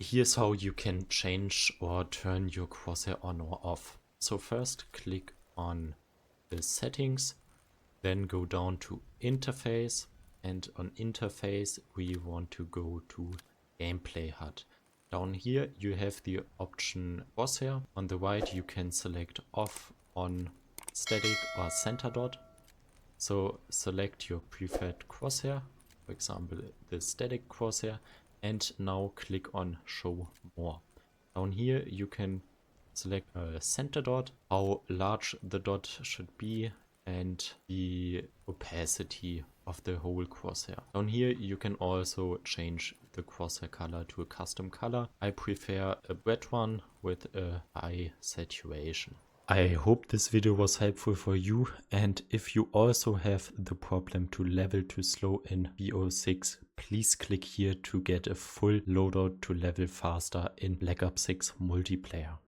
Here's how you can change or turn your crosshair on or off. So first click on the settings, then go down to interface, and on interface we want to go to gameplay HUD. Down here you have the option crosshair. On the right you can select off, on, static or center dot. So select your preferred crosshair, for example the static crosshair, and now click on show more. Down here you can select a center dot, how large the dot should be, and the opacity of the whole crosshair. Down here you can also change the crosshair color to a custom color. I prefer a red one with a high saturation. I hope this video was helpful for you, and if you also have the problem to level too slow in BO6, please click here to get a full loadout to level faster in Black Ops 6 multiplayer.